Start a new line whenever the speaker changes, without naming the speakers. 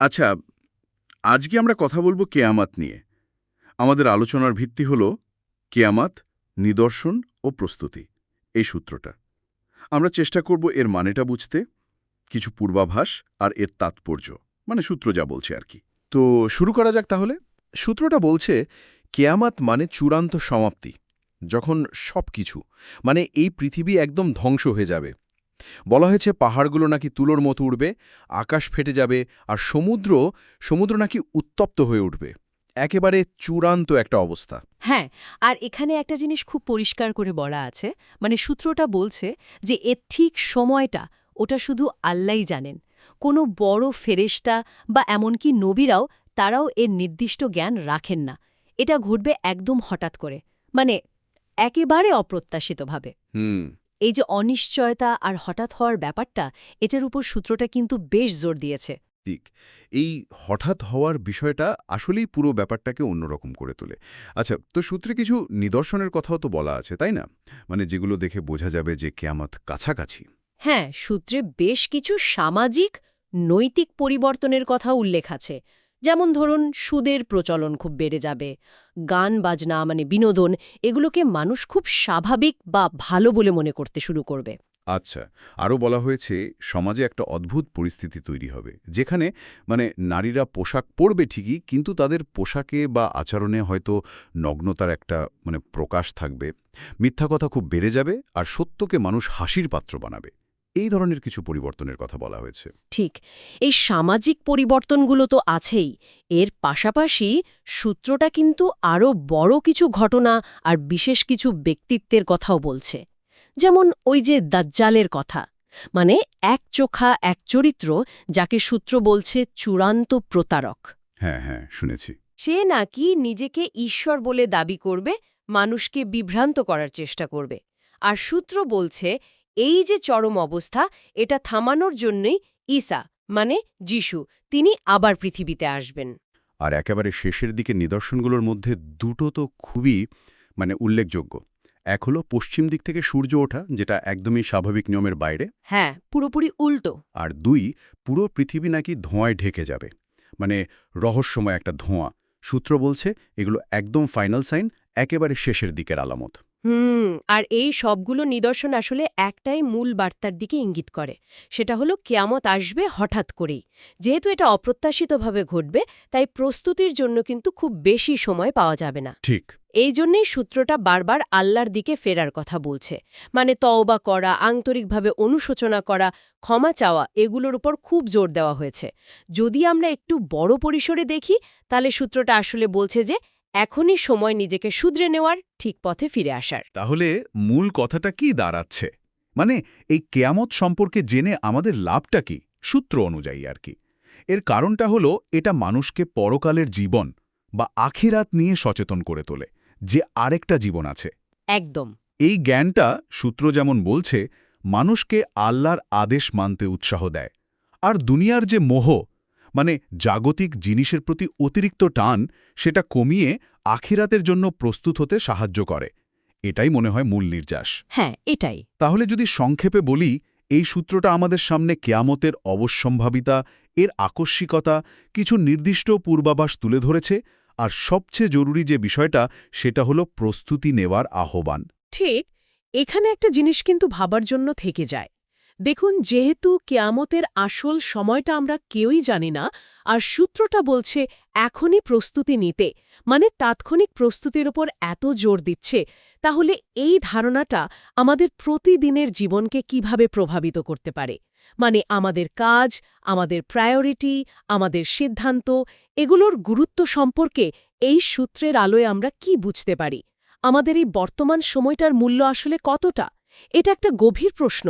আচ্ছা, আজকে আমরা কথা বলবো কেয়ামাত নিয়ে। আমাদের আলোচনার ভিত্তি হল কেয়ামাত, নিদর্শন ও প্রস্তুতি, এই সূত্রটা। আমরা চেষ্টা করব এর মানেটা বুঝতে, কিছু পূর্বাভাস আর এর তাৎপর্য, মানে সূত্র যা বলছে আর কি।
তো শুরু করা যাক তাহলে। সূত্রটা বলছে কেয়ামাত মানে চূড়ান্ত সমাপ্তি, যখন সবকিছু মানে এই পৃথিবী একদম ধ্বংস হয়ে যাবে। বলা হয়েছে পাহাড়গুলো নাকি তুলোর মতো উঠবে, আকাশ ফেটে যাবে, আর সমুদ্র সমুদ্র নাকি উত্তপ্ত হয়ে উঠবে। একেবারে চূড়ান্ত একটা অবস্থা।
হ্যাঁ, আর এখানে একটা জিনিস খুব পরিষ্কার করে বলা আছে, মানে সূত্রটা বলছে যে এর ঠিক সময়টা ওটা শুধু আল্লাহই জানেন। কোনো বড় ফেরেশতা বা এমনকি নবীরাও তারাও এর নির্দিষ্ট জ্ঞান রাখেন না। এটা ঘটবে একদম হঠাৎ করে, মানে একেবারে অপ্রত্যাশিতভাবে।
হুম
এই যে অনিশ্চয়তা আর হঠাৎ হওয়ার ব্যাপারটা, এটার উপর সূত্রটা কিন্তু বেশ জোর দিয়েছে।
ঠিক। এই হঠাৎ হওয়ার বিষয়টা আসলেই পুরো ব্যাপারটাকে অন্যরকম করে তোলে। আচ্ছা, তো সূত্রে কিছু নিদর্শনের কথাও তো বলা আছে, তাই না? মানে যেগুলো দেখে বোঝা যাবে যে কেয়ামত কাছাকাছি।
হ্যাঁ, সূত্রে বেশ কিছু সামাজিক, নৈতিক পরিবর্তনের কথা উল্লেখ আছে। যেমন ধরুন, সুদের প্রচলন খুব বেড়ে যাবে, গান বাজনা মানে বিনোদন, এগুলোকে মানুষ খুব স্বাভাবিক বা ভালো বলে মনে করতে শুরু করবে।
আচ্ছা, আরও বলা হয়েছে সমাজে একটা অদ্ভুত পরিস্থিতি তৈরি হবে, যেখানে মানে নারীরা পোশাক পরবে ঠিকই, কিন্তু তাদের পোশাকে বা আচরণে হয়তো নগ্নতার একটা মানে প্রকাশ থাকবে। মিথ্যা কথা খুব বেড়ে যাবে, আর সত্যকে মানুষ হাসির পাত্র বানাবে। এই ধরনের কিছু পরিবর্তনের কথা বলা হয়েছে।
ঠিক, এই সামাজিক পরিবর্তনগুলো তো আছেই। এর পাশাপাশি সূত্রটা কিন্তু আরও বড় কিছু ঘটনা আর বিশেষ কিছু ব্যক্তিত্বের কথাও বলছে। যেমন ওই যে দাজ্জালের কথা, মানে এক চোখা এক চরিত্র, যাকে সূত্র বলছে চূড়ান্ত প্রতারক।
হ্যাঁ হ্যাঁ, শুনেছি।
সে নাকি নিজেকে ঈশ্বর বলে দাবি করবে, মানুষকে বিভ্রান্ত করার চেষ্টা করবে। আর সূত্র বলছে এই যে চরম অবস্থা, এটা থামানোর জন্যই ঈসা মানে যিশু, তিনি আবার পৃথিবীতে আসবেন।
আর একেবারে শেষের দিকে নিদর্শনগুলোর মধ্যে দুটো তো খুবই মানে উল্লেখযোগ্য। এক হলো পশ্চিম দিক থেকে সূর্য ওঠা, যেটা একদমই স্বাভাবিক নিয়মের বাইরে।
হ্যাঁ, পুরোপুরি উল্টো।
আর দুই, পুরো পৃথিবী নাকি ধোঁয়ায় ঢেকে যাবে, মানে রহস্যময় একটা ধোঁয়া। সূত্র বলছে এগুলো একদম ফাইনাল সাইন, একেবারে শেষের দিকের আলামত।
আর এই সবগুলো নিদর্শন আসলে একটাই মূল বার্তার দিকে ইঙ্গিত করে। সেটা হলো কিয়ামত আসবে হঠাৎ করেই। যেহেতু এটা অপ্রত্যাশিতভাবে ঘটবে, তাই প্রস্তুতির জন্য কিন্তু খুব বেশি সময় পাওয়া যাবে না।
ঠিক।
এই জন্যেই সূত্রটা বারবার আল্লাহর দিকে ফেরার কথা বলছে, মানে তওবা করা, আন্তরিকভাবে অনুশোচনা করা, ক্ষমা চাওয়া, এগুলোর উপর খুব জোর দেওয়া হয়েছে। যদি আমরা একটু বড় পরিসরে দেখি, তাহলে সূত্রটা আসলে বলছে যে এখনই সময় নিজেকে শুধরে নেওয়ার, ঠিক পথে ফিরে আসার।
তাহলে মূল কথাটা কি দাঁড়াচ্ছে? মানে এই কেয়ামত সম্পর্কে জেনে আমাদের লাভটা কি, সূত্র অনুযায়ী আর কি? এর কারণটা হলো এটা মানুষকে পরকালের জীবন বা আখিরাত নিয়ে সচেতন করে তোলে, যে আরেকটা জীবন আছে।
একদম।
এই জ্ঞানটা সূত্র যেমন বলছে মানুষকে আল্লাহর আদেশ মানতে উৎসাহ দেয়, আর দুনিয়ার যে মোহ মানে জাগতিক জিনিসের প্রতি অতিরিক্ত টান, সেটা কমিয়ে আখিরাতের জন্য প্রস্তুত হতে সাহায্য করে। এটাই মনে হয় মূল নির্যাস।
হ্যাঁ, এটাই।
তাহলে যদি সংক্ষেপে বলি, এই সূত্রটা আমাদের সামনে কেয়ামতের অবশ্যম্ভাবিতা, এর আকস্মিকতা, কিছু নির্দিষ্ট পূর্বাভাস তুলে ধরেছে, আর সবচেয়ে জরুরি যে বিষয়টা, সেটা হলো প্রস্তুতি নেওয়ার আহ্বান।
ঠিক, এখানে একটা জিনিস কিন্তু ভাবার জন্য থেকে যায়। দেখুন, যেহেতু কিয়ামতের আসল সময়টা আমরা কেউই জানি না, আর সূত্রটা বলছে এখনই প্রস্তুতি নিতে, মানে তাৎক্ষণিক প্রস্তুতির ওপর এত জোর দিচ্ছে, তাহলে এই ধারণাটা আমাদের প্রতিদিনের জীবনকে কিভাবে প্রভাবিত করতে পারে? মানে আমাদের কাজ, আমাদের প্রায়োরিটি, আমাদের সিদ্ধান্ত, এগুলোর গুরুত্ব সম্পর্কে এই সূত্রের আলোয় আমরা কি বুঝতে পারি? আমাদের এই বর্তমান সময়টার মূল্য আসলে কতটা? এটা একটা গভীর প্রশ্ন,